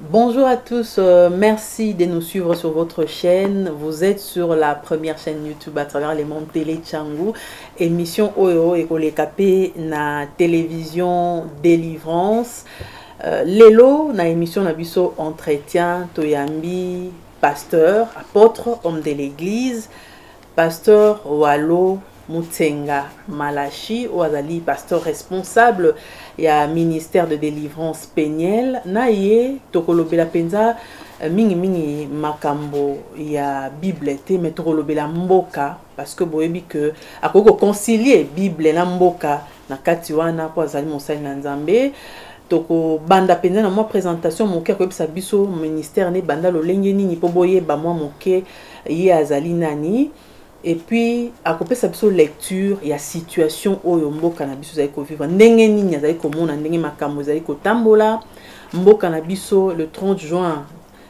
Bonjour à tous, merci de nous suivre sur votre chaîne. Vous êtes sur la première chaîne YouTube à travers les mondes Télé Tchangou. Émission Oyo et Kolekapé na télévision Délivrance. Lelo na émission Nabiso Entretien Toyambi, pasteur, apôtre, homme de l'église, pasteur Walo Mutsenga Malachi, Ouazali, pasteur responsable, il y a ministère de délivrance péniel, naie, tokolobela penza, mingi makambo, il y a Bible, mais tokolobela mboka, parce que boyebi que, à quoi concilier Bible na mboka, na katiwana, Ouazali Monsali Nanzambe, toko banda penza na moi présentation, mon cœur, comme ça, biso, ministère, ne banda lo lengeni, ni poboye, ba moi, mon cœur, y azali nani. Et puis à côté de sa lecture il y a situation oyo mboka na biso zali ko vivre ndenge nini azali komona ndenge makambo zali ko tambola mboka na biso le 30 juin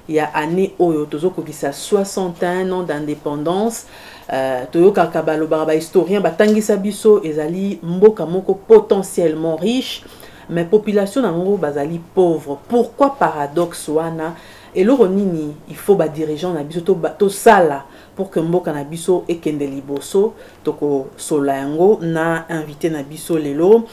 il y a année oyo tozoko kisa 61 ans d'indépendance toyoka kabalo ba historien batangisa biso ezali mboka moko potentiellement riche mais population nango bazali pauvre. Pourquoi paradoxe wana et le nini il faut ba dirigeant na biso to sala pour que mboka na biso ekende liboso toko solango na invité na biso lelo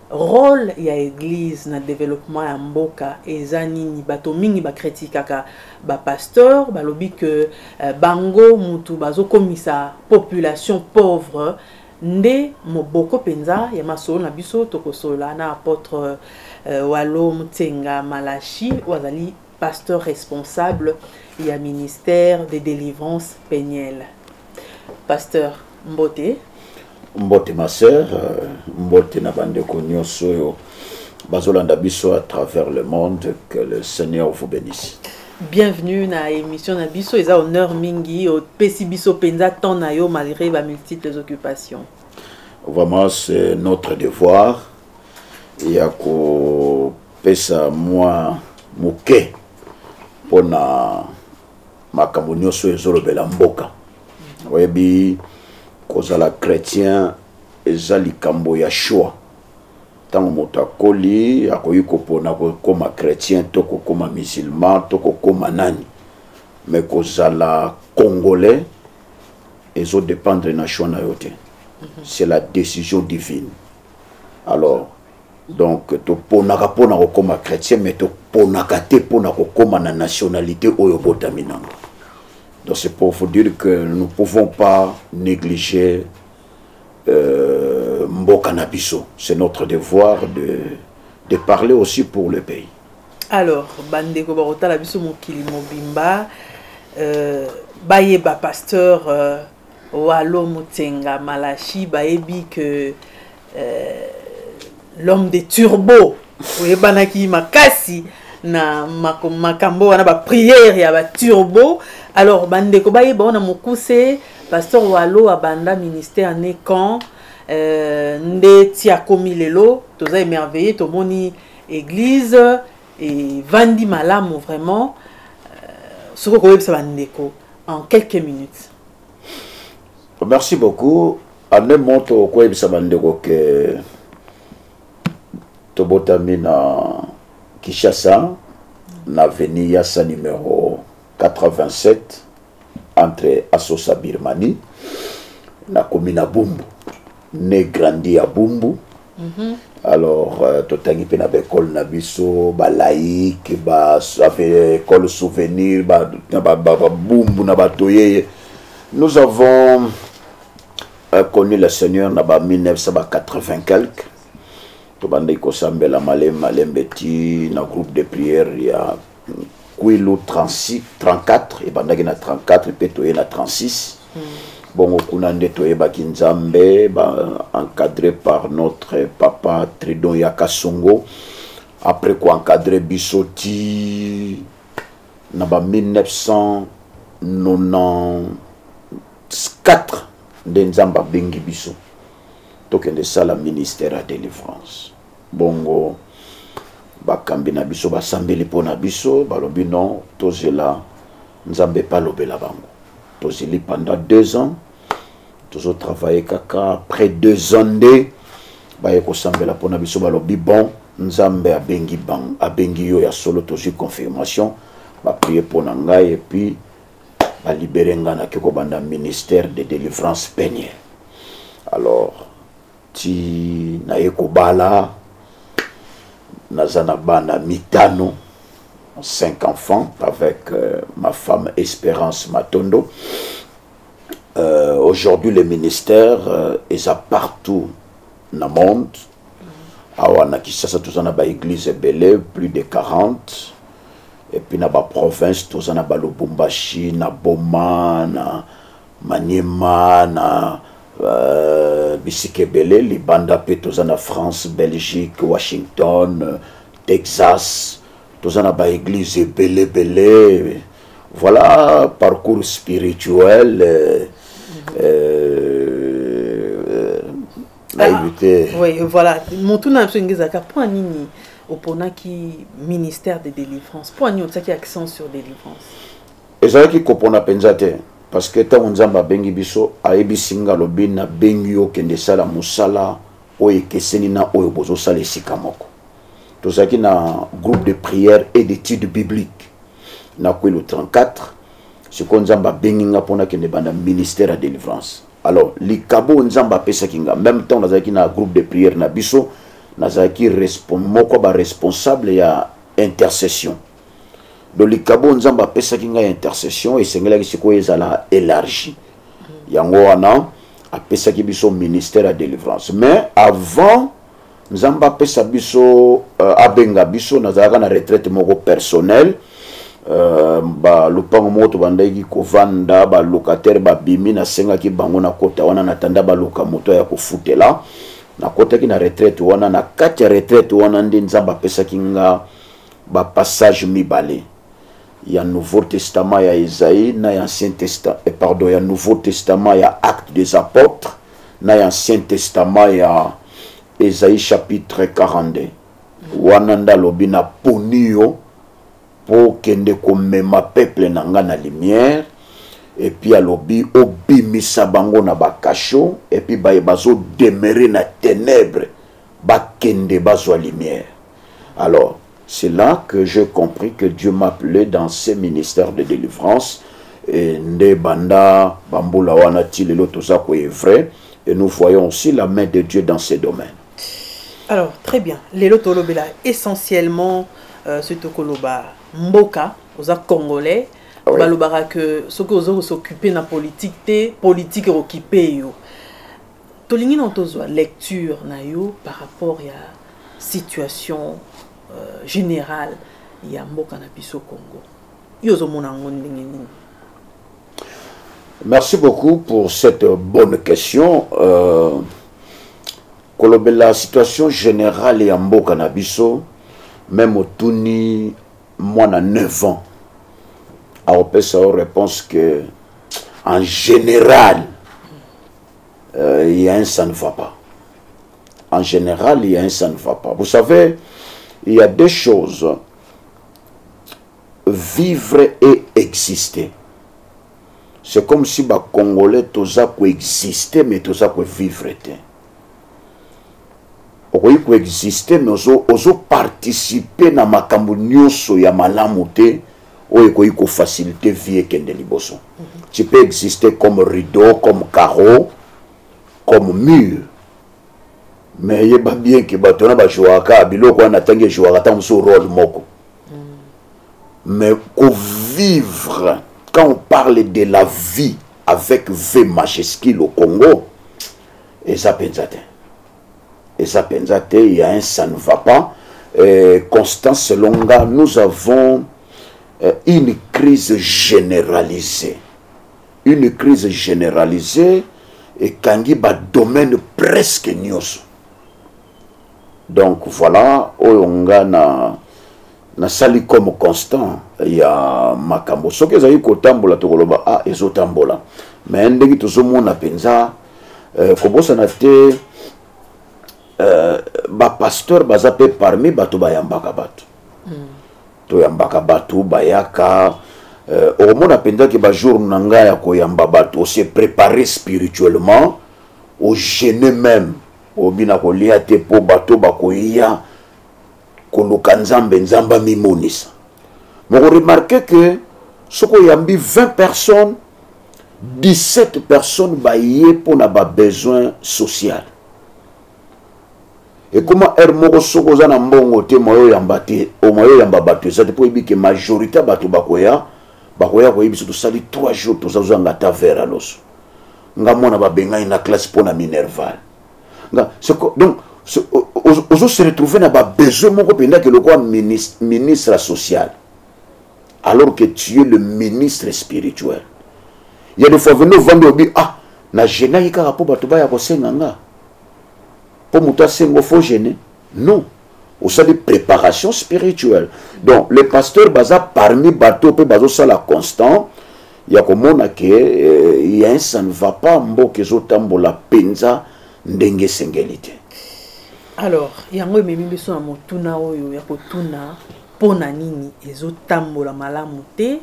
rôle ya église na développement ya mboka eza nini bato mingi ba kritikaka ba pasteur balobi que bango mutu bazokomisa population pauvre nde moboko penza ya masolo na biso toko sola na apôtre Walo Mutsenga Malachi Ouazali pasteur responsable et un ministère de délivrance péniel. Pasteur Mbote. Mbote ma sœur, Mbote na bande konyo soyo bazolanda biso à travers le monde, que le Seigneur vous bénisse. Bienvenue na émission na biso eza honneur mingi au pesi biso penza tant na yo malgré ba multiples occupations. Vraiment c'est notre devoir ya ko pesa moi moke pona makambo nyonso ezolobela mboka oyebi kozala chrétien eza likambo ya choix ntango moto akoli akoki kopona kokoma chrétien to kokoma musulman to kokoma nani mais kozala congolais ezodépendre na choix na yo te c'est la décision divine. Alors donc to ponaka pona kokoma chrétien mais to ponaka te pona kokoma na nationalité oyo botaminanga. Donc c'est pour vous dire que nous ne pouvons pas négliger mboka na biso. C'est notre devoir de parler aussi pour le pays. Alors bandeko barota la biso mokili mobimba bayeba pasteur Walo Mutsenga Malachi bayebi que l'homme des turbos oyebanaki makasi na makambo wana ba prière ya ba turbo. Alors bandeko bayeba ona mokuse pasteur Walo abanda ministère ne quand nde tia komi lelo toza émerveillé tomoni église et vandi malamu vraiment soko koyebisa bandeko en quelques minutes. Merci beaucoup. Ane monto koyebisa bandeko que tobotami na Kinshasa na avenue Yassa numéro 87 entre Asosa Birmanie na commune Bumbu né grandi à Bumbu. Alors totangi pe na école na biso ba laïque ba école souvenir ba Bumbu na batoye. Nous avons connu le Seigneur en 1980 quelque. Tobanda ikosambela malembeti na groupe de prière il y a Kwilu 36 34 et bandaki na 34 pe toye na 36. Bon okuna nde toye bakinzambe encadré par notre papa Tridon Yakasongo. Après quoi encadré bisoti na 1994 nde nzamba bengi biso tokende sala ministère à délivrance. Bongo bakambi na biso basambeli pona biso balobi non tozela nzambe pa lobela bango tozeli pendant 2 ans tozo travailler kaka après 2 ans nde baye kosambela pona biso balobi bon nzambe abengi yo ya solo tozwi confirmation ba prier pona ngai et puis ba libérer ngana kiko banda ministère de délivrance peignée. Alors ti na yeko bala nazana bana mitano 5 enfants avec ma femme Espérance Matondo. Aujourd'hui le ministère est partout dans le monde. Awana Kisasa tozana ba église belé plus de 40 et puis na ba province tozana ba Lubumbashi na Boma na Maniema na Bisikebele libanda pe tozana France, Belgique, Washington, Texas. Tozana ba église belé. Voilà parcours spirituel. Oui, voilà. Montuna Msengezaka, pour nini opona qui ministère de délivrance. Pour nini on qui accent sur délivrance. Et ça qui kopona penzate parce que tant nzamba bengi biso ayebi singa lobina bengi yo kende sala musala oye keseni na oye bozo sala esika moko. Tozaki na groupe de prière et d'études bibliques na kwelo 34 ce qu'on nzamba bengi nga pona kende banda ministère de délivrance. Alors likabo nzamba pesa kinga même temps nazaki na groupe de prière na biso nazaki responsable ya intercession. Donc likabo nzamba pesa kinga intercession et sengela kisiko ezala élargi. Yango wana apesa ki biso ministère de délivrance. Mais avant nzamba pesa biso abenga biso nazalaka na retraite moko personnel. Ba lupango moto bandaki kovanda ba locataire ba bimi na senga ki bango na kota wana natanda ba loka moto ya kofutela na kota ki na retraite wana na kati ya retraite wana ndi nzamba pesa kinga ba passage mibale ya Nouveau Testament ya Isaïe na ya Ancien Testament ya Nouveau Testament ya Actes des Apôtres na ya Ancien Testament ya Isaïe chapitre 42 wana ndalobi na ponio pour kende komema peuple nanga na lumière et puis alobi obimisa bango na bakasho et puis bazo demeurer na ténèbres bakende bazwa lumière. Alors c'est là que j'ai compris que Dieu m'appelait dans ce ministère de délivrance et nde banda bambula wana tilelo toza ko est vrai et nous voyons aussi la main de Dieu dans ces domaines. Alors très bien, lelo tolobela essentiellement ce tokoloba mboka aux congolais balobara que ce que vous s'occuper na politique occupé yo tolingi na tozwa lecture na yo par rapport à situation générale ya mboka na biso Congo yo zo mona ndenge nini. Merci beaucoup pour cette bonne question. La situation générale ya mboka na biso même au Tuni, moi, à 9 ans, à opérer réponse que, en général, il y a un ça ne va pas. En général, il y a un ça ne va pas. Vous savez, il y a deux choses. Vivre et exister. C'est comme si les Congolais, tous exister, mais tous vivre. Okoyi ko exister mais ozo participer na makambo nyonso ya malamu te oyo koyi ko faciliter vie kende liboso. Tu peux exister comme rideau, comme carreau, comme mur. Mais il yeba bien que batona ba jouaka biloko wana tangi jouaka ta muso rôle moko. Mais ko vivre quand on parle de la vie avec V majuscule au Congo et ça pensate. Et ça pensate, il y a un ça ne va pas. Constance Selonga, nous avons une crise généralisée. Une crise généralisée et kangi ba domaine presque nyos. Donc voilà, oyonga na sali comme constant, il y a makambo. Ce que zayi ko tambola to koloba ah ezo tambola. Mais ndeki tozomona penza kobosa na te ba pasteur bazape parmi bato bayambaka bato. To yambaka bato bayaka au monde apenda que ba jour nanga ya koyamba bato, on s'est préparé spirituellement, au jeûner même obina kolia te po bato bakoya koluka nzambe nzamba mimonisa. Mais vous remarquez que ce qu'on y a mis 20 personnes, 17 personnes baillées pour n'a pas besoin social. Et comment Hermoko Sokoza na mbongo te moyo yambate o moyo yamba batu ça depuis que majorité batu bakoya ko yibiso to sali 3 jours to zazo ngata vera loso. Nga mona ba benga ina classe pour na minerval. Nga donc on se retrouver na ba besoin moko penda que le quoi ministre social. Alors que tu es le ministre spirituel. Il y a des fois venus vendre bi ah na jena yika po batu ba ya ko senga. Pour mouta sengo faut gêner. Non. Au sein de préparation spirituelle. Donc, les pasteurs baza parmi bateau pe bazo ça la constant. Il y a comme on a que il y a un ça ne va pas mboke zotambo la penza ndenge sengelité. Alors, yango memi biso na motuna oyo ya kotuna pona nini ezotambo la malamu te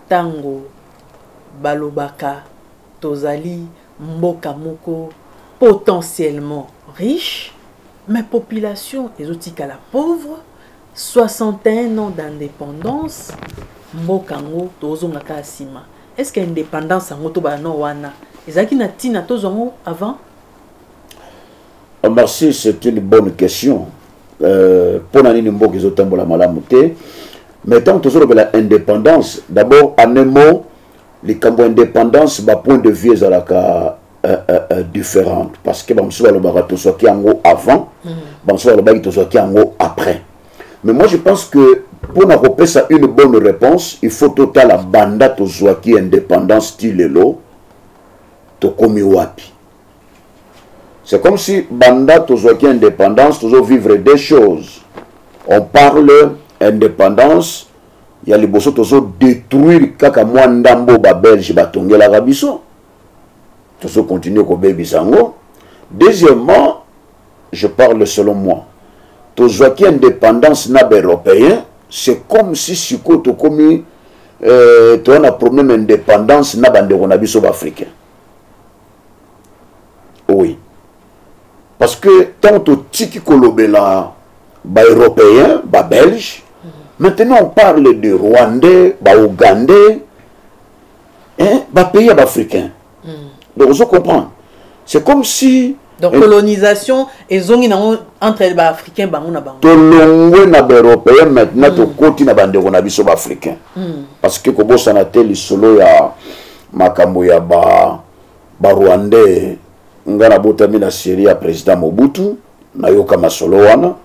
tango balobaka tozali mboka moko potentiellement riche, mais population exotique à la pauvre, 61 ans d'indépendance, mbokango tozongaka asima. Est-ce que l'indépendance en motoba wana ezaki na tina tozongo avant? Merci, c'est une bonne question. Pour nani mboka ezotambola malamu te, mais tant que la indépendance, d'abord en un mot, les cambo indépendance, ba point de vue ezalaka différentes parce que le barato soit qui en haut avant, le barato soit qui en haut après. Mais moi je pense que pour nous repérer ça une bonne réponse, il faut total la banda to soit qui indépendance style lo to komi wapi. C'est comme si banda to soit qui indépendance to vivre des choses. On parle indépendance, il y a les bosso to détruire kaka mwandambo ba belge ba tongela rabiso. Tout ça continue comme baby sango. Deuxièmement, je parle selon moi. Tout ce qui est indépendance européen, c'est comme si tu as un problème d'indépendance na bande ronabiso africain. Oui. Parce que tant que tiki kolobela ba européen, ba belge, maintenant on parle de rwandais, ba ougandais, hein, ba pays africain. Donc, je comprends. C'est comme si... Donc, colonisation, et zongi entre les Africains, tout le monde est européen, maintenant, tout le côté est africain. Parce que, comme ça, il solo ya makambo ya ba Rwandais, ngana botami na Syrie ya président Mobutu, na yoka masolo wana,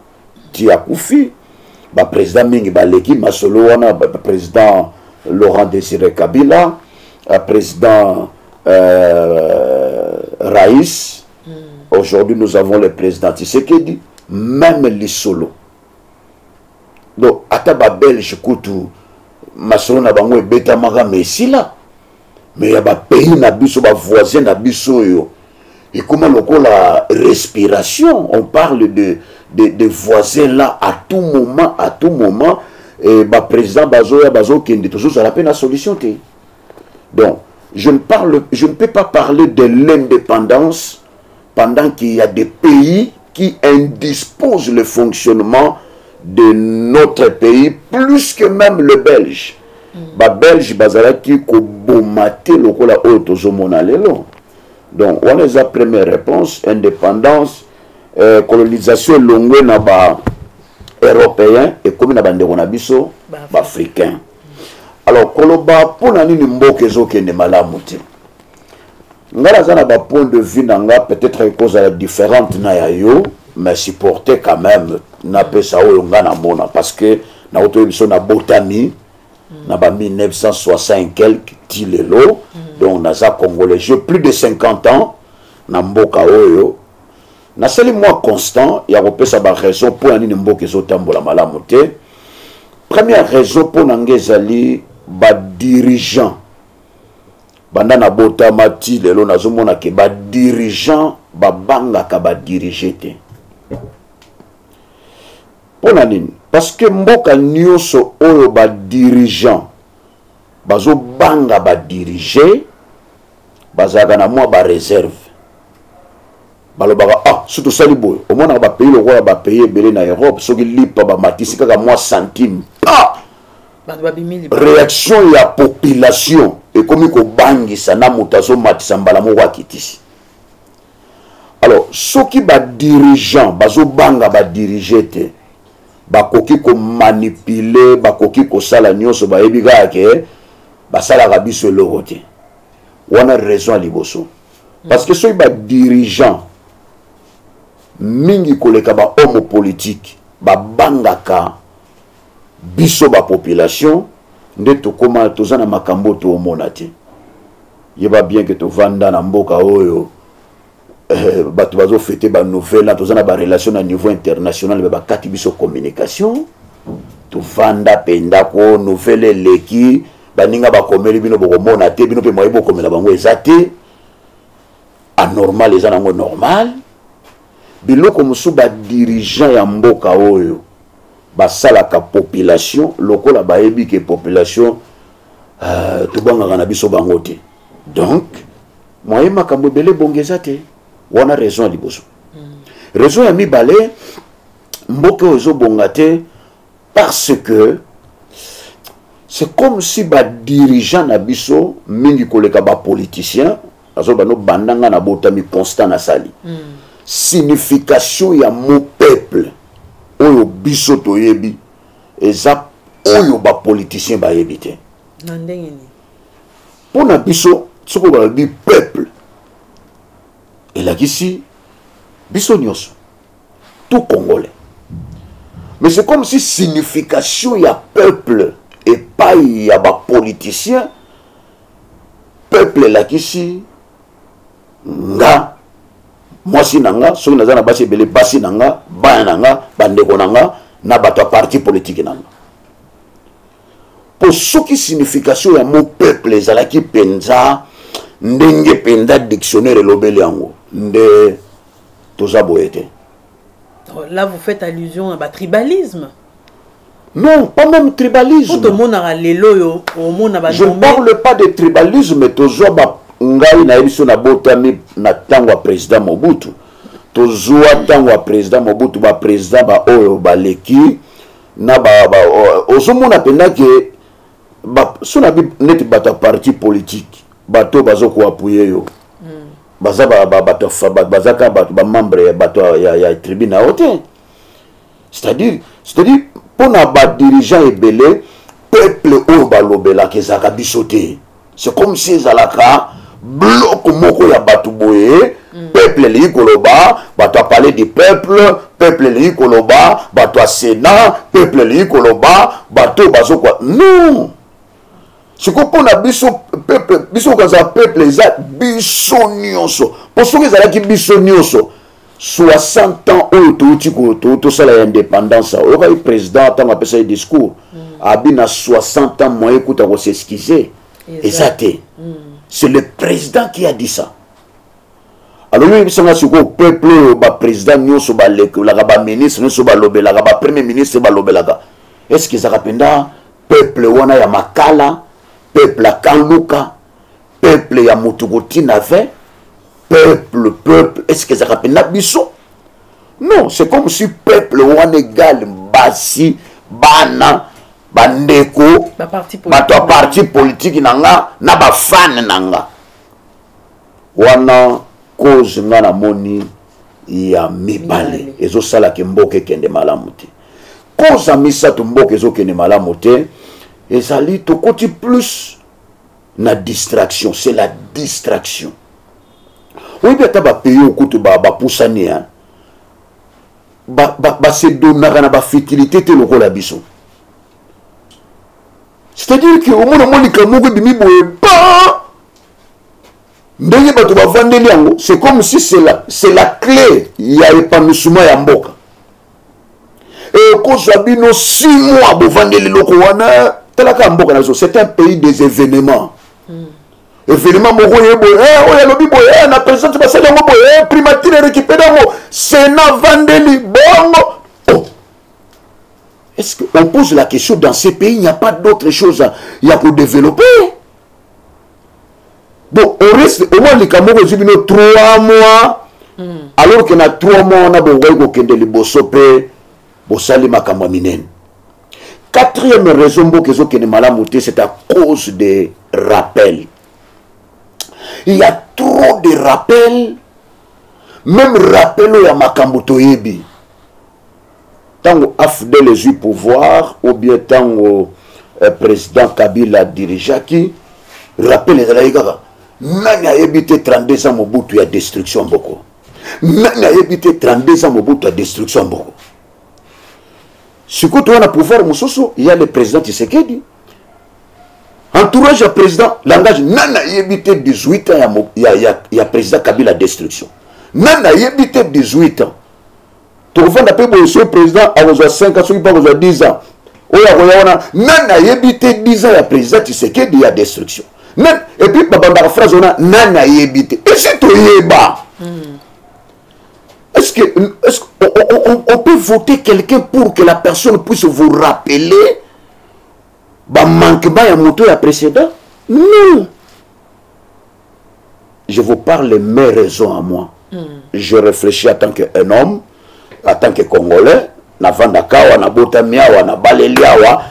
ti akufi, ba président mingi baleki masolo wana, ba président Laurent Désiré Kabila, président Raïs. Aujourd'hui, nous avons le président Tshisekedi, même les solos. Donc, Ataba Belge, Koutou, Masolo Nabango et Beta Maga, mais ici là. Mais il y a des pays, des voisins, et comment la respiration, on parle de voisins là à tout moment, et le président Bazoya, Bazo Kendi, toujours ça la peine à solution. Donc, je ne peux pas parler de l'indépendance pendant qu'il y a des pays qui indisposent le fonctionnement de notre pays, plus que même le Belge. Les Belges, qui bomate le cola autosomonalelo. Donc, on a la première réponse, indépendance, colonisation longue na ba européen et comme na bande ronabiso africain. Alors, koloba pour nani mboke zo kende malamu te. Ngala zana ba point de vue nanga peut-être cause différente na ya yo, mais supporter quand même na pesa oyo ngana mona parce que na auto biso na botami na ba 1960 quelques tilelo donc naza congolais, j'ai plus de 50 ans na mboka oyo. Na seli moi constant ya kopesa ba raison pour nani mboke zo tambola malamu te. Première raison pour nangezali ba dirigeant banda na botama ti lelo nazomona ke ba dirigeant babanga ka ba diriger te. Pona nini? Parce que mboka nyonso oyo ba dirigeant bazo banga ba diriger bazaka na mwa ba réserve balobaka ah surtout salibo au moins ba payer le roi ba payer belé na Europe ce qui lipa ba matisi kaka moi centime réaction ya population et comme ko bangisa na mutazo matisa mbala mo wakitisi. Alors ceux qui ba dirigeant bazo banga ba diriger bakoki ko manipuler bakoki ko sala nyonso ba yebiga ke basala ka biso loko te wana raison à liboso parce que ceux ba dirigeant mingi koleka ba homme politique ba bangaka biso ba population nde to koma tozana makambo to omona te yeba bien que to vanda na mboka oyo bato bazo fêter ba nouvelle tozana ba relation à niveau international ba kati biso communication to vanda penda ko nouvelle leki baninga ba komeli bino bokomona te bino pe moye bokomela bango ezate anormal ezana ngo normal biloko musu ba dirigeant ya mboka oyo basalaka population lokola bayebi ke population tobangaka na biso bango te donc moye makambo ebele bongeza te wana raison ya liboso raison ya mibale mboka oyo ezobonga te parce que c'est comme si ba dirigeant na biso mingi koleka ba politicien azo bano bandanga na botami constant na sali signification ya mo peuple oyo biso toyebi eza oyo ba politicien ba yebi te na ndenge ni pona biso soko ba bi peuple elakisi biso nyonso tout congolais mais c'est comme si signification ya peuple et pas ya ba politicien peuple elakisi nga mwasi nanga soki naza na basi ebele basi nanga bana nanga bandeko nanga na bato ya parti politique nanga po soki signification ya mo peuple ezalaki penza ndenge penza dictionnaire elobeli yango nde toza boye te. Là vous faites allusion à tribalisme. Non, pas même tribalisme. Tout le monde a l'élo au monde a je ne parle pas de tribalisme tozo ba ngai na biso na botami na tango ya président Mobutu tozwa tango ya président Mobutu ba président ba oyo baleki na ba ozomona penda ke ba sona bi net bata parti politique bato bazoko appuyer yo baza bato bazaka bato ba membre bato ya tribunal hote c'est-à-dire pona ba dirigeant ebele peuple oyo balobela kezaka biso te c'est comme si ezalaka bloc moko ya bato boye peuple li koloba bato a parler du peuple li koloba bato a sénat peuple li koloba bato bazo quoi non c'est qu'on a biso peuple biso kaza peuple eza biso nyonso pour ceux qui ezalaki biso nyonso 60 ans oyo touti ko to sala indépendance oyo ka président tant apesa discours abina 60 ans moyen kuta ko s'excuser exacté. C'est le président qui a dit ça. Alors, il y a un peuple, le président, le ministre, le premier ministre, est-ce qu'ils ont peuple, wana ya Makala, peuple à Kanluka, peuple ya Mutugoti Nave, peuple, est-ce qu'ils ont biso? Non, c'est comme si peuple, wana égal, basi, bana, bandeko bato parti politique nanga na ba fan nanga wana cause nga na moni ya mibale ezo sala ke mboke kende malamu te cause misato mboke ezo kende malamu te ezali to koti plus na distraction c'est la distraction oui beta ba pays okutu ba pusani hein ba se donaka na ba fertilité te lokola biso. C'est-à-dire que au moins les kamoko bimi boye pas ndenge bato ba vandeli yango c'est comme si c'est la clé ya épanouissement ya mboka et ko zabino 6 mois bo vandeli loko wana talaka mboka nazo c'est un pays des événements événement moko yebo oya lobi boye na président ba sala ngo boye primature récupérer ngo sénat vandeli bongo. Est-ce qu'on pose la question, dans ces pays, il n'y a pas d'autre chose pour développer? Bon, on reste, au moins les Camerounais, 3 mois, alors que na 3 mois na bokoki kokende liboso mpe bosali makambo minene. Quatrième raison mboka ezokende malamu te, c'est à cause des rappels. Il y a trop de rappels, même rappel ya makambo toyebi. Tango AFDEL les pouvoir ou bien tango président Kabila dirigeaki, rappel ezalaki kaka nani ayebi te 32 ans Mobutu ya destruction mboko. Nani ayebi te 32 ans Mobutu ya destruction mboko. Si tu as le pouvoir, il y a le président Tshisekedi. Entourage du président, langage, nana yébité 18 ans, il y a président Kabila destruction. Nana yébité 18 ans. Tu vas faire le président à 5 ans, à 10 ans. Nana yébité 10 ans, il y a président Tshisekedi, il y a destruction. Et puis, la phrase, on a nana yébité. Et si tu y es bas, est-ce qu'on peut voter quelqu'un pour que la personne puisse vous rappeler manquement à mon tour précédent? Non. Je vous parle de mes raisons à moi. Je réfléchis en tant qu'un homme, en tant que Congolais, na Vandakawa, na Botamiawa, na Baleliawa,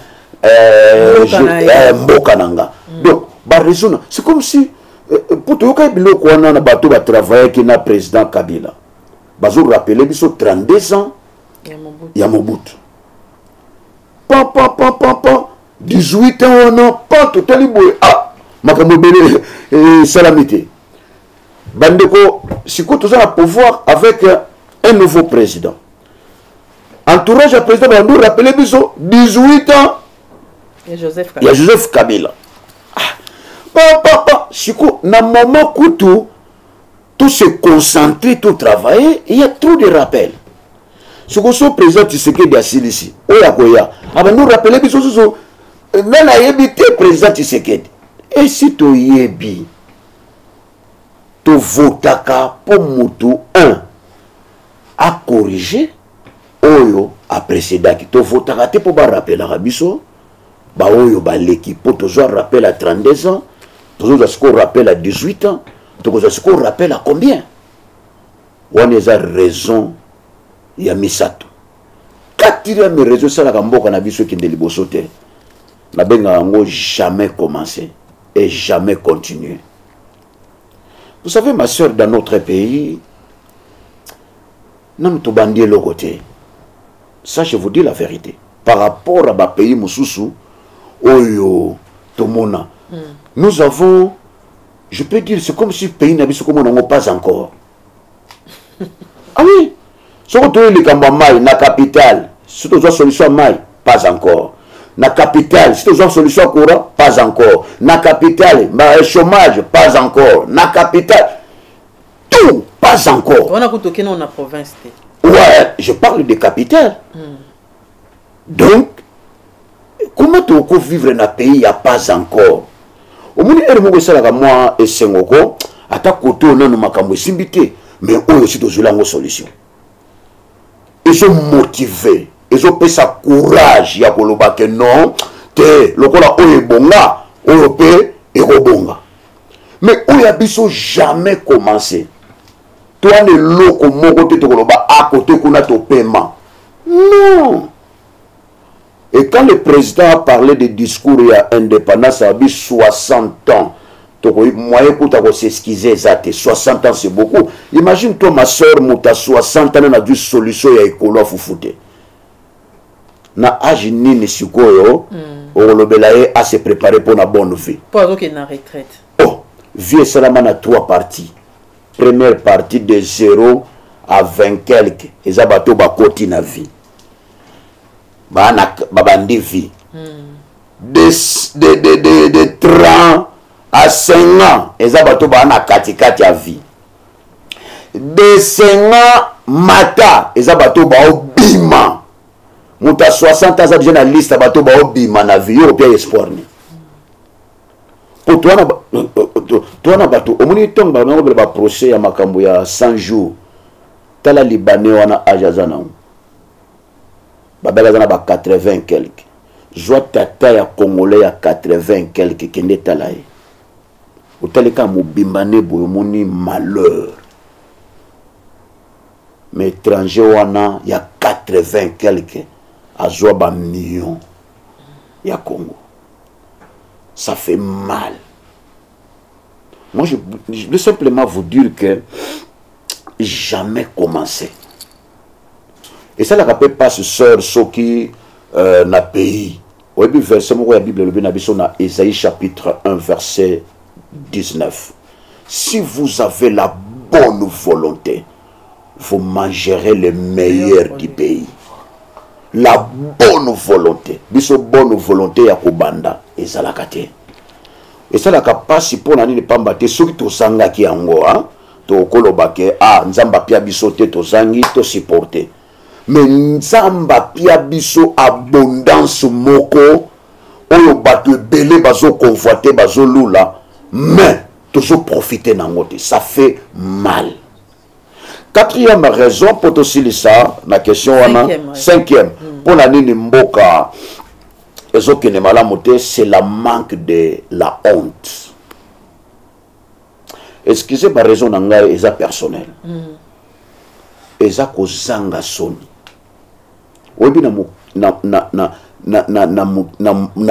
Mbokananga. Donc, c'est comme si, pour tout le monde qui a travaillé avec le président Kabila, bazo rappelé biso 32 ans ya Mobutu. Papa 18 ans on a pas totali boy. Ah makambo bele salamité. Bandeko siko tous à pouvoir avec un nouveau président. Entourage du président bazo rappelé biso 18 ans et Joseph Kabila. Il y a Joseph Kabila. Papa siko na moment kutu tout se concentrer, tout travailler, il y a trop de rappels. Ce que le président Tshisekedi a signé ici, nous rappelons que nous avons président Tshisekedi. Et si tu yebi, tu votaka pour Moutou 1 à corriger, oyo à précédent, tu votaka pour rappeler la rabiso, oyo l'équipe, pour toujours rappeler à 32 ans, toujours rappel à 18 ans. Donc, ce qu'on rappelle à combien? On a raison, il y a Misato. Quatrième raison, c'est la Gamboka n'a vu ceux qui ne sauté. N'a jamais commencé et jamais continué. Vous savez, ma soeur, dans notre pays, nous sommes bandés le côté. Ça, je vous dis la vérité. Par rapport à ma pays, Moussoussou, Oyo, Tomona, nous avons. Je peux dire, c'est comme si le pays n'a pas encore. Ah oui. Si on trouve les Kambamaï, la capitale, si tu as une solution maï, pas encore. La capitale, si tu as une solution courant, pas encore. La capitale, le chômage, pas encore. La capitale, tout, pas encore. On a coupé dans la province. Ouais, je parle de capitale. Donc, comment tu peux vivre dans un pays, il n'y a pas encore? Au moins, moi et Sengoko, à ta côté, on a nos makambo simbité, mais eux aussi, ils ont une solution. Ils sont motivés, ils ont fait sa courage, il y a que non, te, le kola oye bonga, oye et robonga. Mais eux, ils n'ont jamais commencé. Toi, les locaux, mon côté, à côté, qu'on a ton paiement. Non. Et quand le président a parlé de discours et indépendance, ça a dit 60 ans. Moi, écoute, à s'excuser, 60 ans, c'est beaucoup. Imagine-toi, ma soeur, Mouta, 60 ans, on a dû solution et écolo à foufouter. Na âge ni sikoyo, Olobelaye a se préparé pour une bonne vie. Pour qu'il na retraite. Oh, vie seulement à 3 parties. Première partie de 0 à 20 quelques. Et ça va tout côté na vie. Babandi vie. De 30 à 5 ans. Et ça va tout katikati à vie. De 5 ans mata. Et ça va tout bima. Mouta 60 ans, ça déjà une liste à bima na vie. Au bien espoir. Pour toi, na bateau. Au moins, il tombe dans le procès à Makambo ya 100 jours. Tala Libanais wana ajazana. Babelazana ba 80 quelques. Joa tata ya Congolais ya 80 quelques kende talaye. Otaleka mo bimbane boyo moni malheur. mais étranger wana il y a 80 quelques azwa ba millions ya Congo. Ça fait mal. Moi je veux simplement vous dire que jamais commencé. Et ça ne peut pas se sœur ce qui n'a pays. Au début verset la Bible le bien na Ésaïe chapitre 1 verset 19. Si vous avez la bonne volonté, vous mangerez le meilleur du pays. La bonne volonté. Biso bonne volonté ya kobanda ezalakate. Et ça la capacité pour nani ne pas mbatté soki to sanga ki yango hein. To koloba ke nzamba pia biso te to zangi to supporter. Mais nzamba pia biso abondance moko oyo bato belé bazo convoiter bazo lula mais toujours profiter nangote. Ça fait mal. Quatrième raison pour aussi ça, la question cinquième, pour la nini mboka c'est la manque de la honte. Excusez ma raison nanga eza personnel. Eza ko zanga soni. Obi na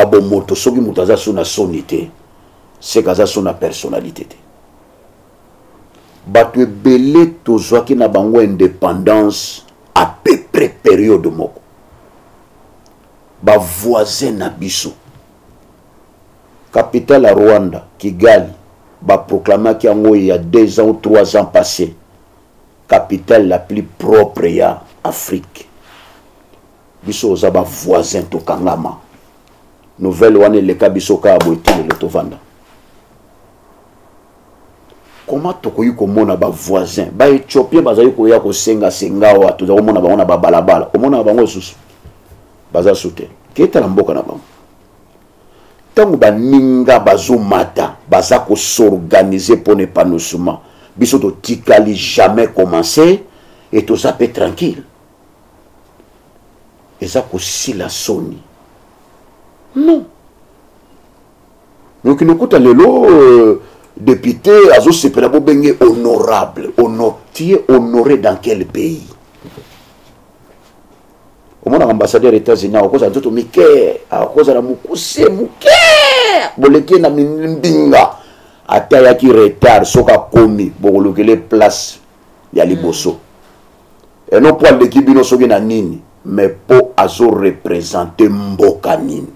bomoto soki mutaza sona sonité. C'est kaza sona personnalité. Bato ebele tozwaki na bango indépendance à peu près période moko. Ba voisin na biso. Capitale à Rwanda, Kigali, ba proclamé qu'il y a 2 ans ou 3 ans passés. Capitale la plus propre ya Afrique. Biso oza ba voisin to kangama. Nouvelle wane le kabiso ka aboitile le tovanda. Comment tokoyi komona ba voisin ba Éthiopien bazayi koya ko senga wa to za komona bango na ba balabala komona bango susu baza soute keta na mboka na bango tango ba ninga bazo mata baza ko s'organiser pour l'épanouissement biso to tikali jamais commencer et to zape tranquille et ça ko sila soni non donc nous kuta lelo député, azo sepelabo bengue honorable. Tu es honoré dans quel pays? Au moins l'ambassadeur des États-Unis, à cause de tout Mickey, à cause de la Moukousse, Mouké, Boleke na Mimbinga, à taille qui retard, soka komi, Bogoloke les places, Yali Bosso. Et non pour l'équipe de Sogi na Nini, mais pour azo représenter Mboka Nini.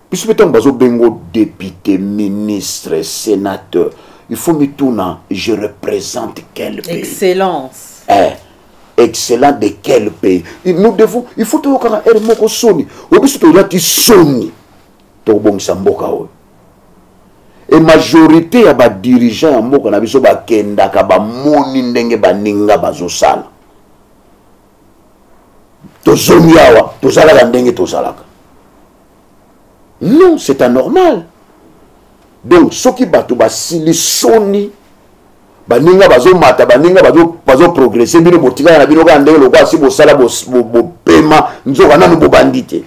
Puisque tu es bengo député, ministre, sénateur, il faut me tourner, je représente quel pays? Excellence. Excellent de quel pays? Nous devons, il faut toujours faire un mot soni. Ou bien tu as soni. Tu as bon samboka. Et majorité ya ba dirigeant ya mboka na biso ba kenda ka ba moni ndenge ba ninga bazo sala. To zoni yawa, to sala ndenge to salaka. Non, c'est anormal. Donc, ce qui bat tout sili soni, baninga bazo mata, baninga bazo progresser, bino botika na bino ka ndenge lo kwa si bo sala bo paiement, nzoka na bo bandité.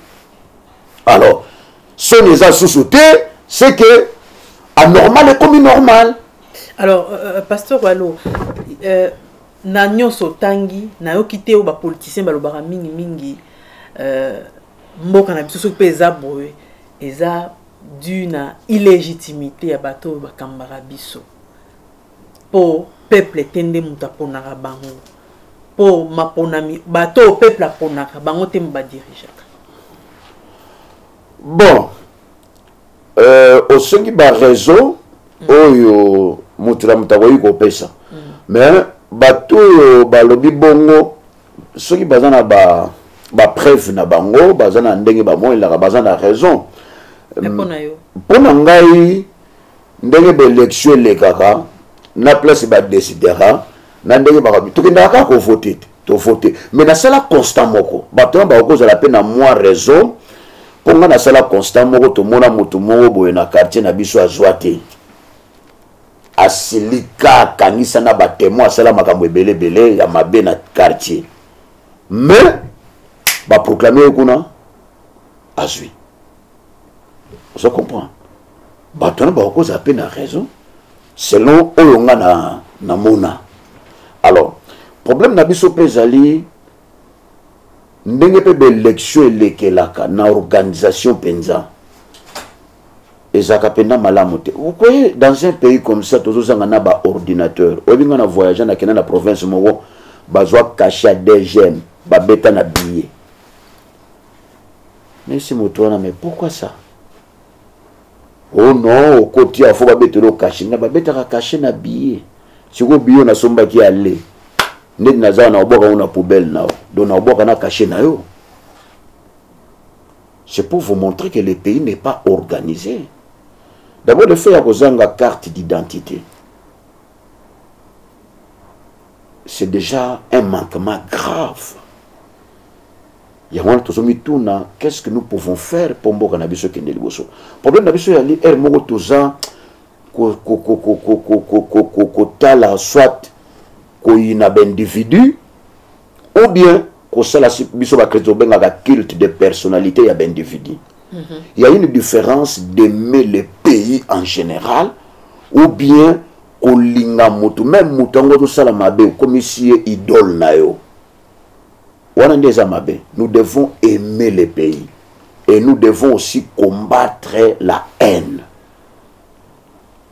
Alors, soni za sous-sauté, c'est que anormal est comme normal. Alors, pasteur Walo, na nyonso tangi, na yo kité o ba politicien balobara mingi mboka na biso so peza boye. Eza d'une illégitimité à bateau bakambara biso pour peuple tende muta ponaka bango pour maponami bateau peuple aponaka bango te mba dirigeaka. Bon au sengi ba réseau oyo mutira mutakoyi ko pesa mais bateau balobi bongo soki bazana ba preuve na bango bazana ndenge ba mo ilaka bazana raison. Pona ngai ndenge ba élection lekaka na place ba décidera na ndenge ba tukindaka ko voter to voter mais na sala constant moko bato ba ko za la peine na moi raison ponga na sala constant moko to mona mutu moko boye na quartier na biso azwate asilika kanisa na ba témoin sala makambo ebele ya mabe na quartier mais ba proclamer kuna azui. Je comprends. Batona ba cause à peine raison selon oyonga na mona. Alors, problème na biso pe ezali ndenge pe l'élection elekelaka na organisation penza ezaka penda malamu te. Vous voyez, dans un pays comme ça tozozanga na ba ordinateur obinga na voyager na kena na province moko bazwa cacher des gemmes babeta na billet. Mais si moto mais pourquoi ça? Oh non, au côté il faut babeta le cacher na babeta cacher na billet. Si vous billet na somba ki aller net naza na oboka una poubelle na do na oboka na cacher na yo. C'est pour vous montrer que le pays n'est pas organisé. D'abord, le fait qu'il y a une carte d'identité, c'est déjà un manquement grave. Il y a un qu'est-ce que nous pouvons faire pour que nous puissions faire? Le problème de la soit qu'il y a un individu, ou bien que ça la culte de personnalité y a un individu. Il y a une différence d'aimer le pays en général ou bien kolinga mutu même mutango to sala mabe comme ici idole na yo. Nous devons aimer le pays et nous devons aussi combattre la haine.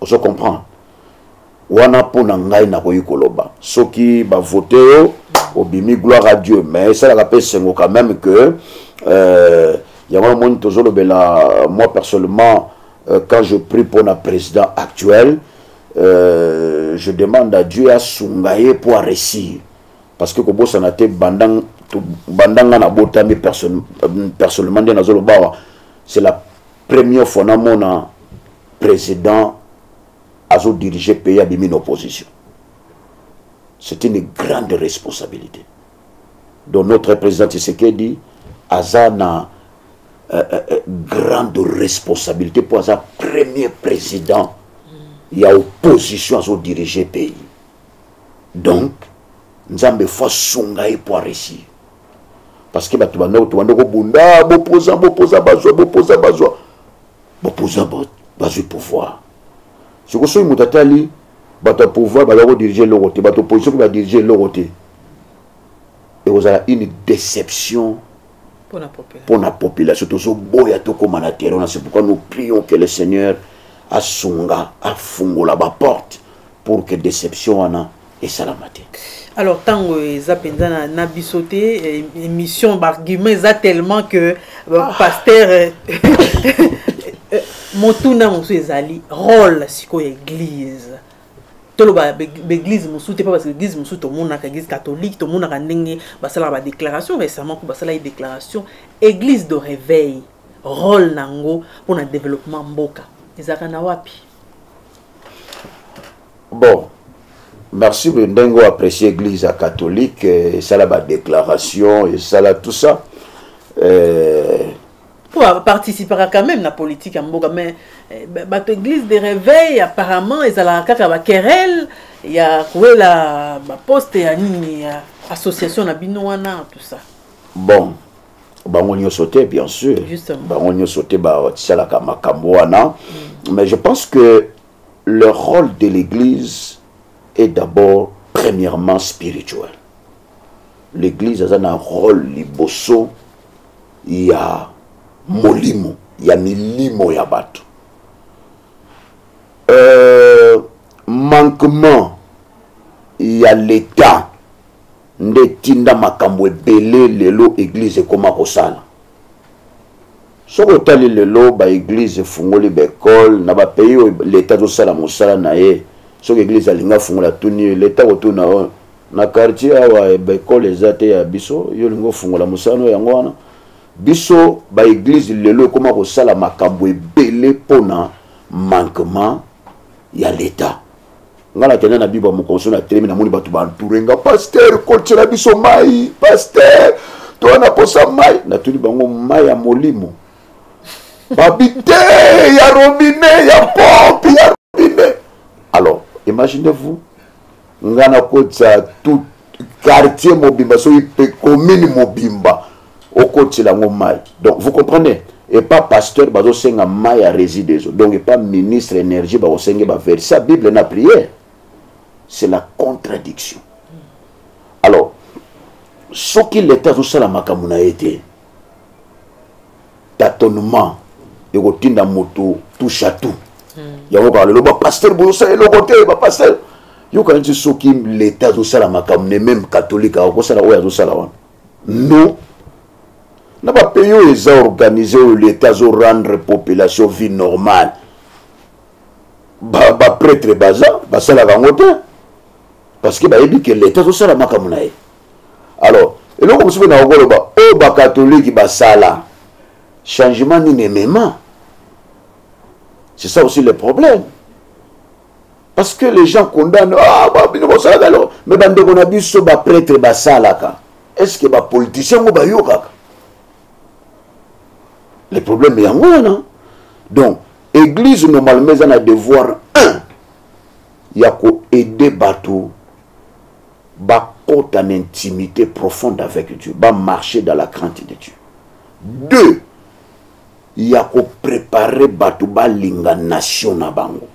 On comprend. Wana pona ngai na koyi koloba soki ba voter obimi gloire à Dieu, mais ça la rappelle quand même que moi personnellement, quand je prie pour le président actuel, je demande à Dieu à Sungaye pour réussir. Parce que comme ça n'a été bandang na botami personnellement c'est la première fois que mon président a dirigé le pays à une opposition. C'est une grande responsabilité. Donc notre président Tshisekedi a grande responsabilité pour être premier président. Il y a opposition à diriger le pays. Donc, nous avons fait songaï pour réussir. Parce que nous avons pouvoir. Si vous avez un pouvoir, vous avez diriger l'autre, vous avez opposition, vous diriger l'autre. Et vous avez une déception pour la population. C'est pourquoi nous prions que le Seigneur a songa, a fungo la porte pour que déception en et salamate. Alors, tant que Zapenda n'a bisoté, émission d'argument tellement que pasteur Motuna Moussouezali, rôle si l'église. Tout l'église Moussouté, pas parce que l'église Moussouté, tout le monde a l'église catholique, tout le monde a une déclaration récemment, pour une déclaration, église de réveil, rôle nango pour le développement mboka. Ezakana wapi? Bon. Merci, Ndengo apprécié l'église catholique, et ça la déclaration, et ça là tout ça. Pour participer quand même à la politique, mais l'église de réveil, apparemment, ils ont la querelle, il y a la poste, il y a une association à Binoana, tout ça. Bon, on y a sauté, bien sûr. Justement. On y a sauté, mais je pense que le rôle de l'église est d'abord, premièrement, spirituel. L'église a un rôle liboso, il y a molimo, il y a milimo ya bato. Manquement, il y a l'état. Ndetinda makambo ebele lelo église koma kosala. Soko tali lelo ba église fungoli ba école na ba pays l'état do sala mosala na ye. Soko église alinga fungola tuni l'état otuna na quartier awa ba école ezate ya biso yo lingo fungola mosala yango wana. Biso ba église lelo koma kosala makambo ebele pona manquement ya l'état. Ngala tena na biba mokonso na termine na moni batu ba entourenga pasteur kolchela biso mai pasteur to na posa mai na tuli bango mai ya molimo babité ya robinet ya pompe ya robinet. Alors imaginez-vous ngana kotsa tout quartier mobimba so ipe commune mobimba okotela ngo mai. Donc vous comprenez, et pas pasteur bazo senga mai ya résidence, donc et pas ministre énergie bazo senga ba verser Bible na prière. C'est la contradiction. Alors, ce qui l'État a la makamuna été, tâtonnement, et routine moto, touche à tout. Il y a un pasteur, le côté, pasteur. Il y a ce qui l'État a la makamuna, même catholique, non. N'a pas payé les organisés l'État à rendre la population vie normale. Prêtre baza, ça la vangote. Parce que que l'État a la makamuna. Alors, et là, comme si on a un catholique, ça là, changement ni même. C'est ça aussi le problème. Parce que les gens condamnent, mais quand on a vu ce prêtre, ça là, est-ce que les politiciens ou les le problème est en moi, non? Donc, l'église, normalement, elle a devoir, il y a aider Batou, en intimité profonde avec Dieu, marcher dans la crainte de Dieu. 2, il y a préparer Batou, linga nation na bango.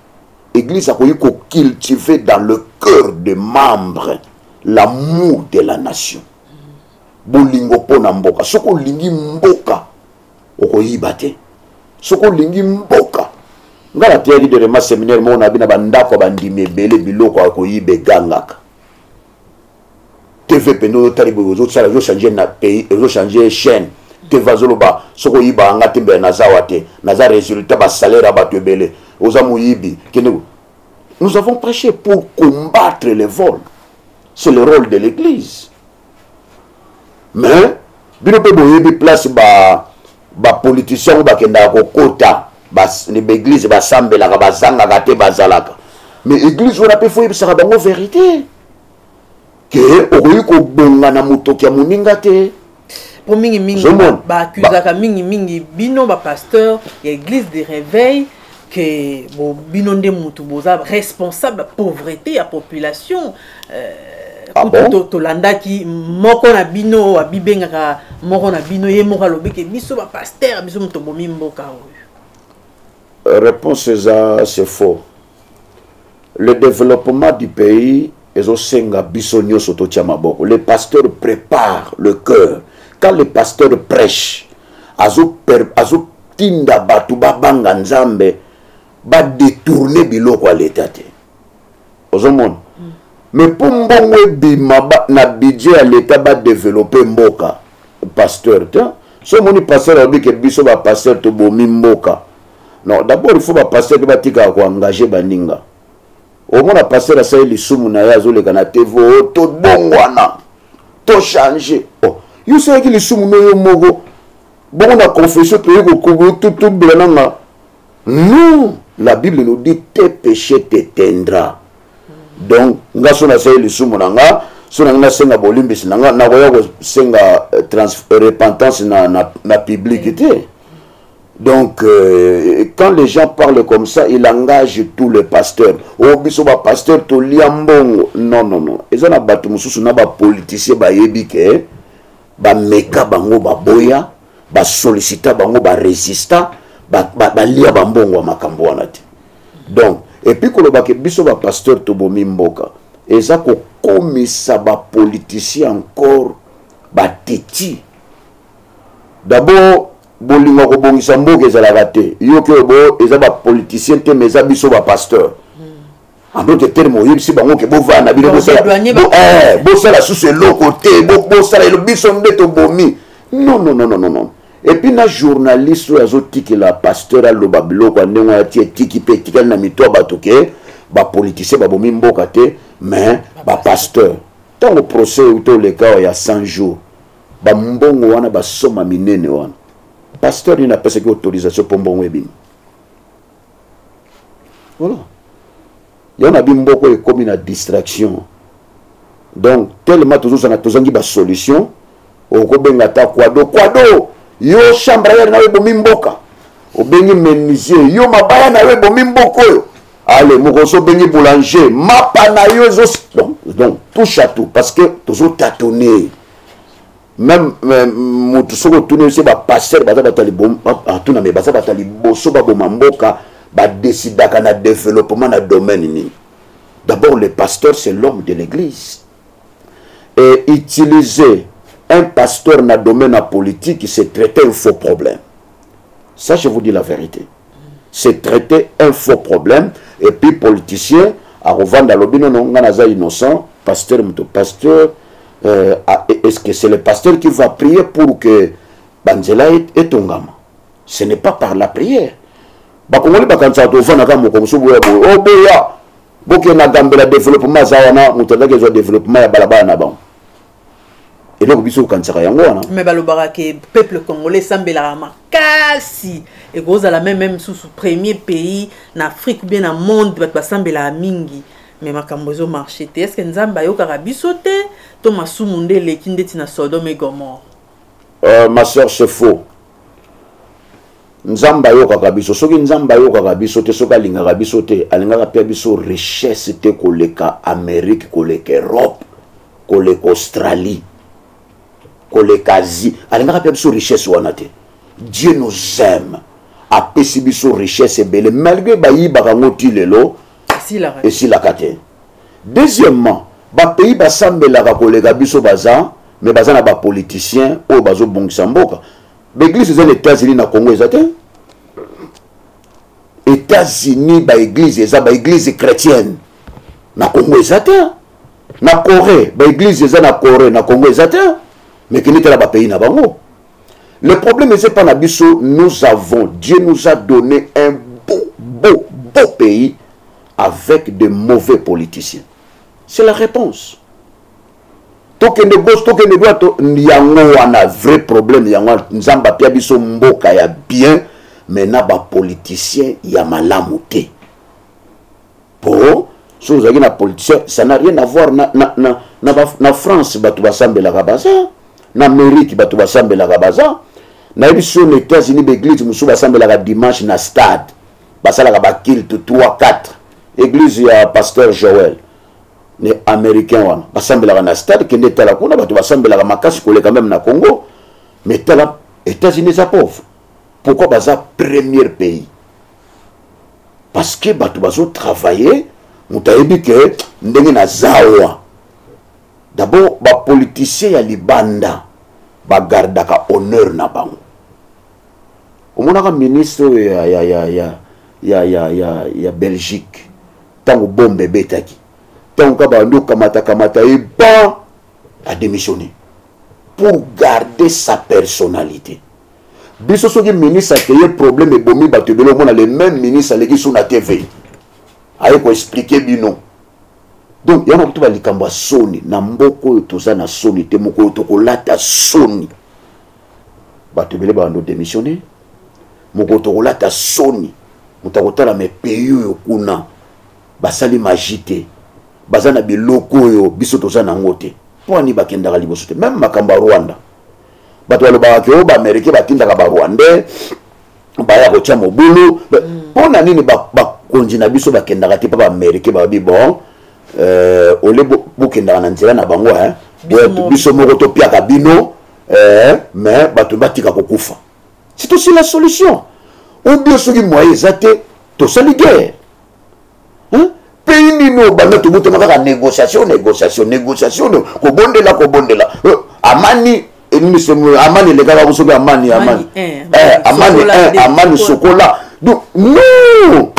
L'église a cultiver dans le cœur des membres l'amour de la nation. Bolingo pona mboka, soko lingi mboka. Okoyibate soko lingi mboka ngala teyali de ma séminaire mo na bina bandako bandimi ebele biloko akoyibe gangaka TV peno taribo ozo sala zo changer na pays ozo changer chaîne TV zoloba soko yiba ngati mbe na zawate na za résultat ba salaire ba tebele oza muyibi kene. Nous avons prêché pour combattre les vols. C'est le rôle de l'église. Mais bino pe boyebi place ba politicien ou ba kenda ko kota l'église ba sambela ka bazanga kate bazalaka, mais église on a pe foye bisaka bango vérité que okoyi ko bonga na mutoki ya muninga te pour mingi ba accusaka mingi bino ba pasteur ya église de réveil que bo bino nde mutu boza responsable de pauvreté ya population. Tolandaki moko na bino abibengaka moko na bino ye moko alobeke biso ba pasteur biso muto bomi mboka oyo. Réponse c'est faux. Le développement du pays ezo senga biso nyoso to tia maboko. Les pasteurs préparent le cœur. Quand les pasteurs prêchent azo tinda batu babanga nzambe ba détourner biloko à l'état. Ozomon. Mais pour mbongo na budget à l'état va développer mboka pasteur ce moni pasteur a dit que biso ba pasteur to bomi mboka. Non, d'abord il faut ba pasteur ba tika ko engager baninga. Au moins la pasteur a saisi lisumu na yazo le kana tevo to bongwana to changer. Oh, you sais que lisumu no yo mogo bon na confession to yo ko tout blananga. Non, la Bible nous dit tes péchés t'éteindra. Donc, nga sona sayi lisumu nanga, sona nga senga bolimbisi nanga, na koya ko senga repentance na publicité. Donc, quand les gens parlent comme ça, ils engagent tous les pasteurs. Oh, biso ba pasteur to liambongo. Non. Ils ont batu mususu na ba politicien ba yebike, ba meka bango ba boya, ba sollicita bango ba résista, ba lia bambongo wa makambo wana te. Donc, et puis quand le biso ba pasteur to bomi mboka, eza ko komisa ba politicien encore ba titi. D'abord bolinga ko bongisa mboka ezala te. Yo ke bo eza ba politicien te mais eza biso ba pasteur. En d'autres termes, il si bango ke bo va na bino bo sala sous ce côté, bo sala le biso ndeto bomi. Non. Et puis na journaliste azotiki la pasteur a loba biloko ndenge ati tiki pe tikal na mito batoke ba politicien ba bomi mboka te mais ba pasteur tant au procès auto le cas il y a 100 jours ba mbongo wana ba soma minene wana pasteur il n'a pas cette autorisation pour mbongo ebim. Voilà, il y en a bimboko et comme une distraction. Donc tellement toujours na tozangi ba solution au ko benga ta kwado yo chambre na we bomi mboka obengi menuisier yo mabaya na we bomi mboko yo allez mokoso bengi boulanger mapa na yo zo donc touche à tout parce que toujours tâtonner même mutu soko tourner c'est ba passer ba batali bom tout na me ba batali boso ba boma mboka ba décider kana développement na domaine ni. D'abord le pasteur c'est l'homme de l'église. Et utiliser un pasteur dans le domaine politique, c'est traiter un faux problème. Ça, je vous dis la vérité. C'est traiter un faux problème. Et puis, politicien, à revendre à l'obino, non, innocent, pasteur, est-ce que c'est le pasteur qui va prier pour que Banzela est tongama? Ce n'est pas par la prière. Bakongoli bakanza tovana kama komsubu ya boy. Oh boya. Boke na gambela développement zawana mutanda ke zo développement ya balabala na bango. Et donc biso kansaka yango wana. Mais balobara ke peuple congolais sambela makasi et cause à la même sous premier pays en Afrique ou bien dans monde ba sambela mingi. Mais makambo zo marché. Est-ce que nzamba yo karabiso te to masumunde le kindeti na Sodome et Gomorrhe? Ma soeur, c'est faux. Nzamba yo kakabiso soki nzamba yo kakabiso te soka linga kabiso te alinga pia biso richesse te koleka Amérique koleka Europe koleka Australie koleka Asie alinga pia biso richesse wana te. Dieu nous aime apesi biso richesse belle malgré bayi bakango ti lelo et si la kate. Deuxièmement ba pays basambela ka koleka biso baza mais baza na ba politiciens o bazo bongisa mboka. L'église des États-Unis na Congo est États-Unis ba église église chrétienne na Congo est na Corée ba église na Corée na Congo est mais qui n'était là ba pays na bango. Le problème c'est pas na biso, Dieu nous a donné un beau pays avec de mauvais politiciens. C'est la réponse. Toke ne boss toke ne doit yango wana vrai problème yango nzamba pia biso mboka ya bien mais na ba politicien ya malamu te. Pour so zaki na politicien ça n'a rien à voir na France batu basambela kabaza na Amérique batu basambela kabaza na biso les États-Unis l'église musu basambela ka dimanche na stade basala ka ba kilt 3-4 église ya pasteur Joël. Les Américains wana basambela na stade qui n'était là kuna batu basambela makasi koleka même na Congo mais tala États-Unis ça pauvre. Pourquoi baza premier pays? Parce que batu bazo travailler mutayebi ke ndenge na zawa. D'abord ba politicien ya libanda ba gardaka honneur na bango. Omonaka ministre ya Belgique tango bombe betaki tant kamata et pas a démissionné pour garder sa personnalité. Biso soki ministre a créé problème et bomi batubelo mona le même ministre qui sur la TV. Aye ko expliquer bino. Donc yana kutuba likambo soni na mboko toza na soni te moko tokolata soni. Batubele ba ndo démissionné. Moko tokolata soni. Mutakotala me pays kuna basali magité. Bazana biloko yo biso toza na ngote poni bakendaka liboso te même makamba Rwanda bato balobaka ke o ba américain batindaka ba rwandais baya kotia mobulu pona nini bakonzi na biso bakendaka te pa ba américain ba bi bon ole bokendaka na nzela na bango biso moko topiaka bino mais bato batika kokufa. C'est aussi la solution ou bien soki moyen ezate tosali guerre pays nino banda tubuta makaka négociation kobondela amani amani le gars vous amani amani sokola donc non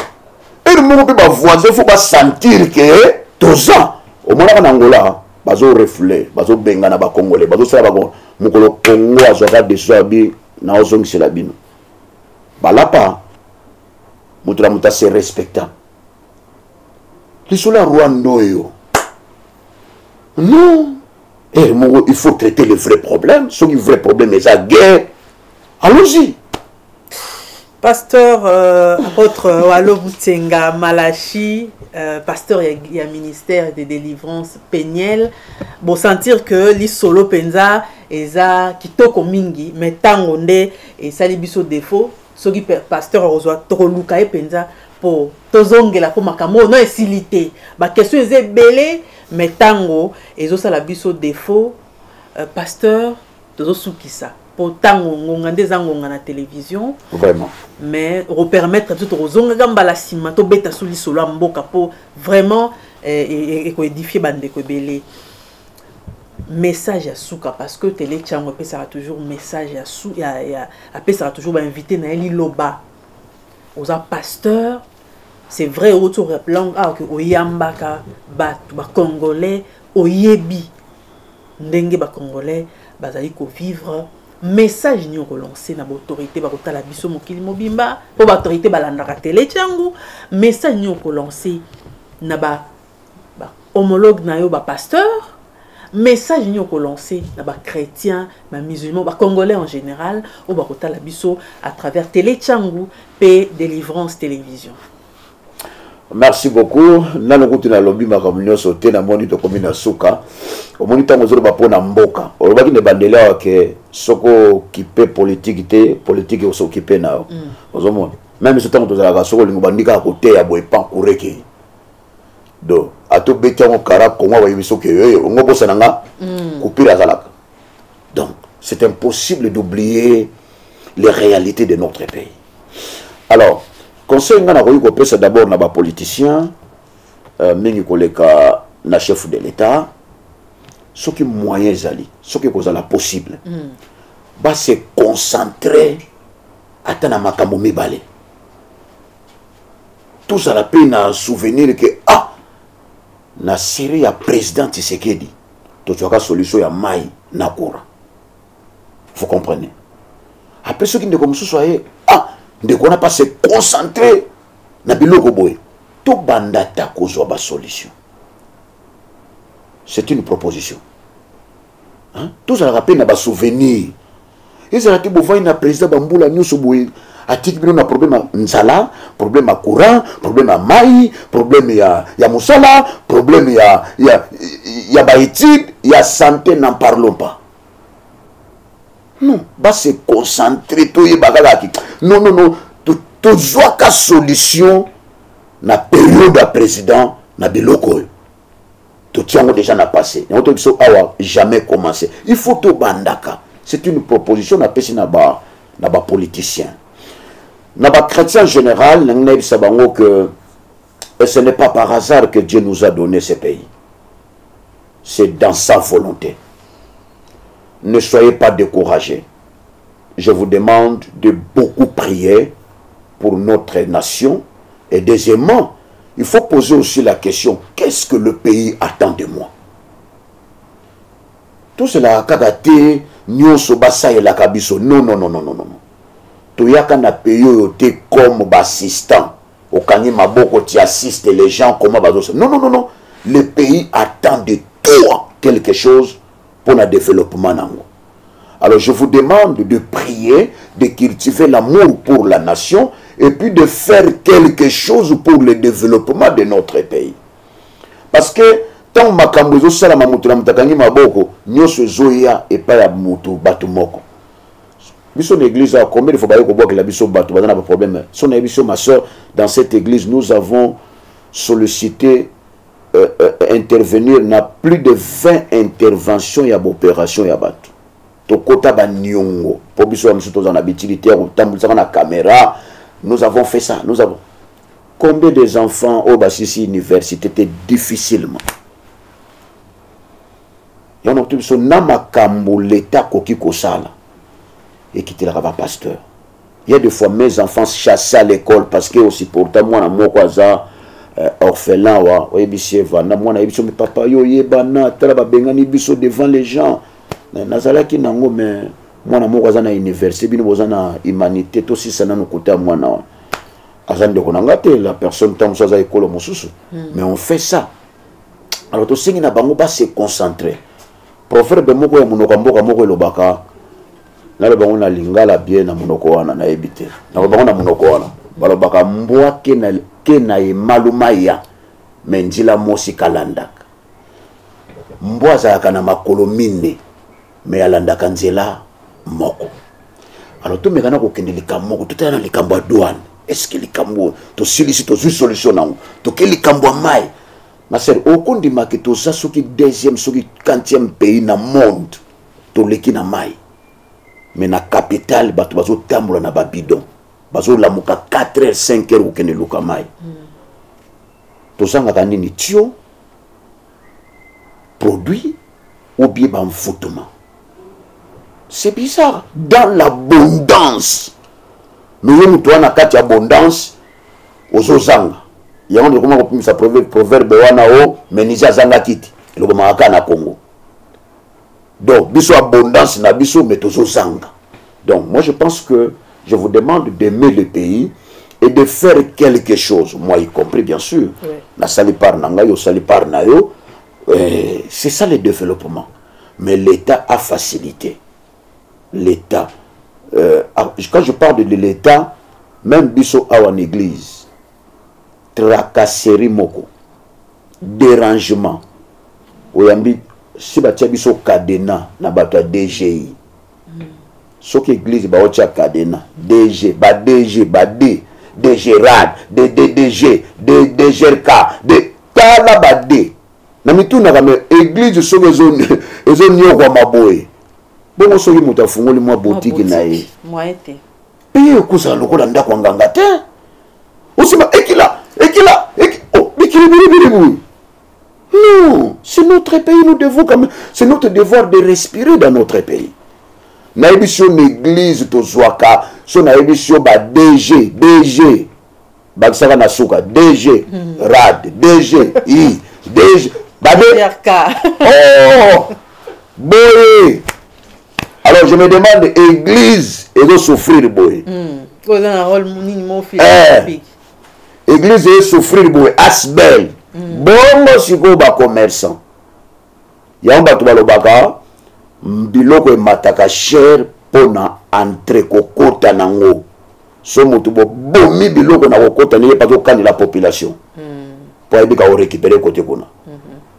et le monde peut voisin faut pas sentir que toza au moins en Angola bazo reflet bazo benga na ba congolais bazo sala ba mukolo Congo azoka desoabi na ozongi c'est la bino balapa mutura muta se respectable. Sur la Rwanda, non. Il faut traiter le vrai problème. Ce qui est le vrai problème est la guerre. Allons-y. Pasteur apôtre Walo Butsenga Malachi, pasteur il y a ministère de délivrance Peniel, bon sentir que li solo penza eza kitoko mingi mais tango nde et sali biso défaut ce qui pasteur ozwa to luka e penza pour tozongela pour makambo non esilité ba question est belé mais tango ezo sala biso défaut pasteur tozo sukisa pour tango ngonga ndeza ngonga na télévision vraiment mais repermettre tout rozonga gamba la sima to beta suli solo mboka pour vraiment et ko édifier bande ko belé message à souka parce que télé tchango après ça toujours message à sou après ça toujours invité na eli loba aux pasteurs c'est vrai autour langue que oyambaka ba congolais oyebi ndenge ba congolais bazali ko vivre message ni ko lancer na autorité ba kotala biso mokili mobimba po ba autorité balandaka télé tchango message ni ko lancer na ba homologue na yo ba pasteur message ni ko lancer na ba chrétien ba musulman ba congolais en général au ba kotala biso à travers télé tchango pe délivrance télévision. Merci beaucoup. Nano kutuna lobby makamnyo sote na moni to komina suka. Omoni tango zolo ba pona mboka. Olobaki ne bandela ke soko kipe politique te, politique o s'occuper na. Ozomoni. Même ce temps to za soko lingo bandika côté ya boy pan kureke. Do ato beti ngo kara koma wa yibiso ke yo ngobo sananga kupira zalaka. Donc, c'est impossible d'oublier les réalités de notre pays. Alors, conseil ngana ko yiko pesa d'abord na ba politicien mingi koleka na chef de l'état ce qui moyen zali ce qui kozala possible ba se concentrer atana makambo mibale tout ça la peine à souvenir que na série ya président Tshisekedi to tu solution ya mai na courant vous comprenez après ce qui ne comme soyez de qu'on n'a pas se concentrer na biloko boy to bandata kozwa ba solution c'est une proposition tout ça rappelle na ba souvenir ils ont été bouvant na président bambula nyuso boy atiki bino na problème nzala problème à courant problème à mai problème ya musala problème ya ba étude ya santé n'en parlons pas. Non, bah se concentrer tout y bagaki. Non, toujours qu'à solution na période à président na biloko. Tout tient déjà n'a passé. On te jamais commencé. Il faut tout bandaka. C'est une proposition na pesi na ba politicien. Na ba chrétien en général, n'en sabango que ce n'est pas par hasard que Dieu nous a donné ce pays. C'est dans sa volonté. Ne soyez pas découragés. Je vous demande de beaucoup prier pour notre nation. Et deuxièmement, il faut poser aussi la question, qu'est-ce que le pays attend de moi? Tout cela, kakate, nyonso basa et la kabiso. Non. Toyaka na pays yote comme assistant. Au Kanye Maboko, tu assistes les gens, comment bazo. Non. Le pays attend de toi quelque chose pour le développement. Alors je vous demande de prier, de cultiver l'amour pour la nation et puis de faire quelque chose pour le développement de notre pays. Parce que tant makambo sala mamutuna mutakangi maboko nyoso zoya et pas ya mutu batu moko. Biso l'église a combien de fois baye ko boka la biso batu bazana pas problème. Son biso ma soeur dans cette église nous avons sollicité intervenir na plus de 20 interventions ya opération ya batu. Tokota ba nyongo pour biso ya msuto za na bitilité ko tambulisa na caméra. Nous avons fait ça, nous avons combien des enfants au Bassisi université étaient difficilement. Il y a un so na makambo l'état koki kosala et qui te la pasteur. Il y a des fois mes enfants chassés à l'école parce que aussi pourtant moi na moko aza orphelin wa oyebisieva na mwana yebiso mi papa yo yebana tala ba bengani biso devant les gens nazalaki nango mais mwana moko aza na université bino boza na humanité to si sana no côté mwana wa azande konanga te la personne tant ça za école mosusu mais on fait ça alors to singi na bango ba se concentrer prophète be moko ya munoko mboka moko elobaka na le bango na lingala bien na munoko wana na ebité na bango na munoko wana balobaka mbwa ke na emalumaya menjila mosi kalandaka mbwa zaka na makolo mine me alandaka nzela moko. Alors tout mekana ko kende likambo tout na likambo douane est-ce que likambo to silisi to solution nango to ke likambo mai ma sœur okundi maketo ça soki deuxième soki 40e pays na monde to leki na mai mais na capitale bato bazo tambola na babidon bazo lamuka 4h 5h ko kende luka mai to sanga kanini tio produit ou bien bamfoutement. C'est bizarre. Dans l'abondance, nous avons tout en akati abondance aux ozanga. Il y a un comment ça proverbe wana o menisa zanga kiti. Le bomaka na Congo. Donc biso abondance na biso metozo zanga. Donc moi je pense que je vous demande d'aimer le pays et de faire quelque chose, moi y compris bien sûr. Na sali par nanga yo sali par na yo. C'est ça le développement. Mais l'État a facilité. L'État. Quand je parle de l'État, même biso a en église, tracasserie moko, dérangement. Oyambi, si batia biso cadena na bato DGI. Sauf que l'église ba otia cadena, DG, ba DG, ba D, DG RAD, DG, DGRK, de kala ba D. Na mitu na kame église so ezo nyoko maboye. Bon so yi muta fungoli mwa boutique na ye. Moi été. Paye okuza lokola ndako nganga te. Osima ekila. Oh, bikili. Non, c'est notre pays, nous devons quand même, c'est notre devoir de respirer dans notre pays. Na émission église to zwaka, so na émission ba DG, Baksaka Nasuka, DG, RAD, DG, I, DG, DRK. Oh, boy. Alors je me demande, église, elle doit souffrir, boy. Un rôle minimum église, elle souffrir, boy. Asbel. Bongo siko ba commerçant. Ya on batu balobaka, biloko e mataka cher pona entre kokota nango. So mutu bo bomi biloko na kokota ne pas okani la population. Pour aider à récupérer côté kona.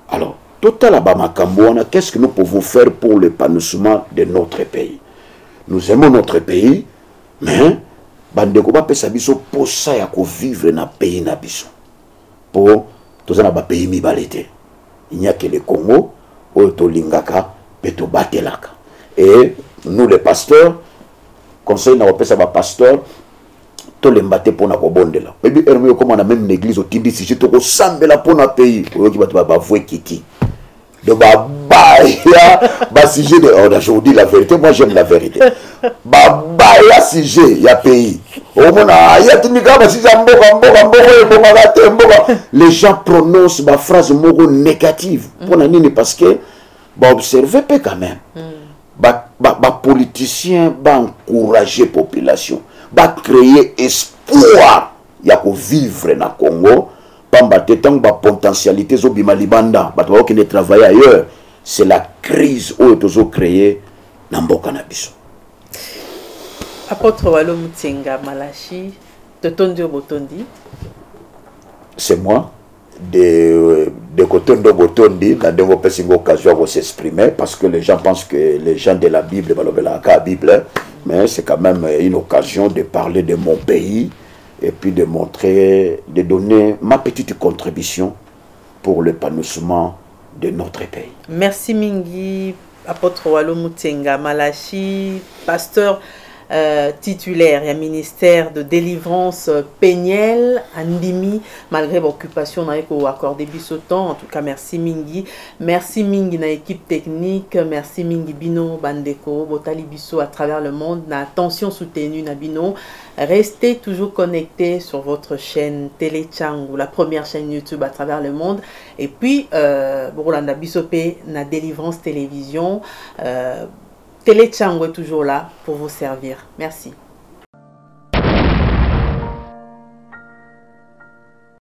Alors, total abamakambo, qu'est-ce que nous pouvons faire pour l'épanouissement de notre pays? Nous aimons notre pays, mais bandeko ba pesa biso pour ça ya ko vivre na pays na biso. Pour tous les pays mibalete. Il n'y a que le Congo, Oto Lingaka, Peto Batelaka. Et nous les pasteurs, conseil na opesa ba pasteur, tous les mbaté pour na kobondela. Mais bien hermé comme on a même une église au Tindi si to ko sambela pour na pays, oyo ki bato ba voué kiti. De ba baya ba sujet de aujourd'hui la vérité, moi j'aime la vérité. Ba baya sujet ya pays. Les gens prononcent ma phrase moro négative. Parce que, observez quand même. Politiciens encourager la population. Créer espoir. Il y a vivre dans le Congo. Potentialité libanda. Qui ne travaillent ailleurs. C'est la crise où ils ont créé dans le cannabis. Apôtre Walo Mutenga Malachi, Totondi Botondi. C'est moi, de Kotondo Botondi, dans de vos occasions de s'exprimer, parce que les gens pensent que les gens de la Bible, la Bible, mais c'est quand même une occasion de parler de mon pays et puis de montrer, de donner ma petite contribution pour l'épanouissement de notre pays. Merci Mingi, Apôtre Walo Mutenga Malachi, pasteur titulaire et ministère de délivrance Péniel Andimi, malgré l'occupation n'a pas accordé bisoton. En tout cas, merci Mingi na équipe technique, merci Mingi Bino Bandeko Botali Biso à travers le monde, na attention soutenue na Bino. Restez toujours connectés sur votre chaîne Télé Tchangou, la première chaîne YouTube à travers le monde. Et puis Borolanda Bisopé na délivrance télévision. Télé Tchangou est toujours là pour vous servir. Merci.